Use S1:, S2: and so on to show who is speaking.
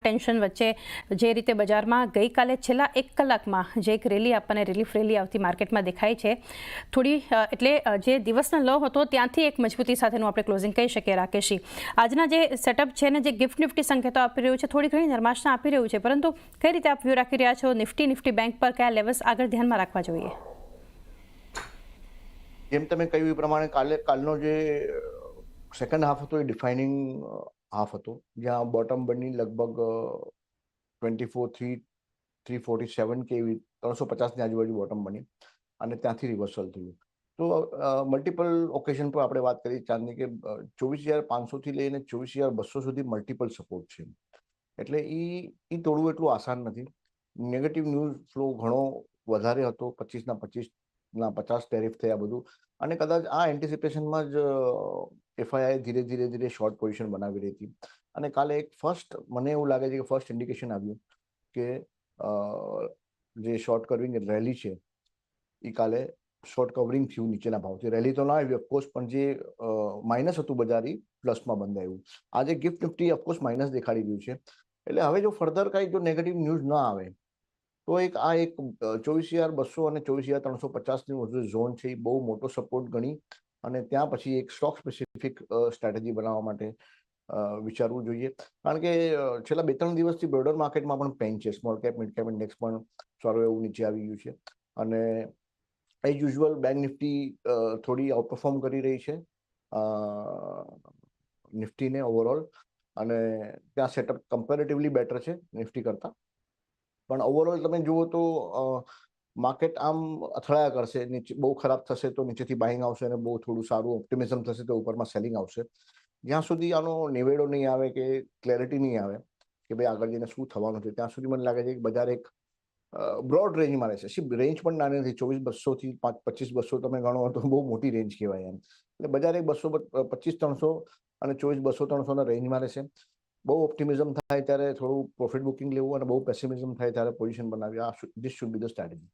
S1: Tension વચ્ચે જે રીતે બજારમાં ગઈકાલે છેલ્લા 1 કલાકમાં જે એક રેલી આપણને રિલીફ રેલી આવતી માર્કેટમાં દેખાય છે, થોડી એટલે જે દિવસનો લો હતો ત્યાંથી એક મજબૂતી સાથેનું આપણે ક્લોઝિંગ કહી શકીએ. રાકેશજી, આજના જે સેટઅપ છે ને જે ગિફ્ટ નિફ્ટી સંકેતો આપી રહ્યું છે, થોડી ઘણી નરમાશના આપી રહ્યું છે, પરંતુ કઈ રીતે આપ વ્યૂ રાખી રહ્યા છો? નિફ્ટી બેંક પર કયા લેવલ્સ આગળ ધ્યાનમાં રાખવા જોઈએ?
S2: જેમ તમે કહ્યું એ પ્રમાણે કાલનો જે સેકન્ડ હાફ હતો એ ડિફાઇનિંગ હાફ હતો, જ્યાં બોટમ બની લગભગ 347 કે એવી 350ની આજુબાજુ બોટમ બની અને ત્યાંથી રિવર્સલ થયું. તો મલ્ટિપલ ઓકેઝન પર આપણે વાત કરી ચાંદની કે 24,500 લઈને 24,200 સુધી મલ્ટિપલ સપોર્ટ છે. એટલે એ તોડવું એટલું આસાન નથી. નેગેટિવ ન્યૂઝ ફ્લો ઘણો વધારે હતો, 25% ટેરિફ થયા બધું, અને કદાચ આ એન્ટિસિપેશનમાં જ એફઆઈઆઈ ધીરે શોર્ટ પોઝિશન બનાવી રહી હતી. અને કાલે એક મને એવું લાગે છે કે ફર્સ્ટ ઇન્ડિકેશન આવ્યું કે જે શોર્ટ કવરિંગ રેલી છે એ કાલે શોર્ટ કવરિંગ થયું નીચેના ભાવથી. રેલી તો ના આવી ઓફકોર્સ, પણ જે માઇનસ હતું બજાર એ પ્લસમાં બંધાયું. આજે ગિફ્ટ નિફ્ટી ઓફકોર્સ માઇનસ દેખાડી રહ્યું છે. એટલે હવે જો ફર્ધર કાંઈ જો નેગેટિવ ન્યૂઝ ના આવે તો એક 24,200 અને 24,350ની ઝોન છે એ બહુ મોટો સપોર્ટ ગણી અને ત્યાં પછી એક સ્ટોક સ્પેસિફિક સ્ટ્રેટેજી બનાવવા માટે વિચારવું જોઈએ. કારણ કે છેલ્લા 2-3 દિવસથી બ્રોડર માર્કેટમાં પણ પેન છે. Small cap mid cap index પણ સારું એવું નીચે આવી ગયું છે અને એઝ યુઝ્યુઅલ બેંક નિફ્ટી થોડી આઉટપરફોર્મ કરી રહી છે નિફ્ટીને ઓવરઓલ, અને ત્યાં સેટઅપ કમ્પેરેટિવલી બેટર છે નિફ્ટી કરતાં. પણ ઓવરઓલ તમે જુઓ તો માર્કેટ આમ અથડાયા કરશે. નીચે બહુ ખરાબ થશે તો નીચેથી બાઇંગ આવશે અને બહુ થોડું સારું ઓપ્ટિમિઝમ થશે તો ઉપરમાં સેલિંગ આવશે. જ્યાં સુધી આનો નિવેડો નહીં આવે કે ક્લેરિટી નહીં આવે કે ભાઈ આગળ જઈને શું થવાનું છે, ત્યાં સુધી મને લાગે છે કે બજાર એક બ્રોડ રેન્જમાં રહેશે. રેન્જ પણ નાની નથી, 24,200 થી 25,200 તમે ગણો તો બહુ મોટી રેન્જ કહેવાય એમ. એટલે બજાર એક 25,300 અને 24,200-300ના રેન્જમાં રહેશે. બહુ ઓપ્ટિમિઝમ થાય ત્યારે થોડું પ્રોફિટ બુકિંગ લેવું અને બહુ પેસિમિઝમ થાય ત્યારે પોઝિશન બનાવી. This should be the strategy.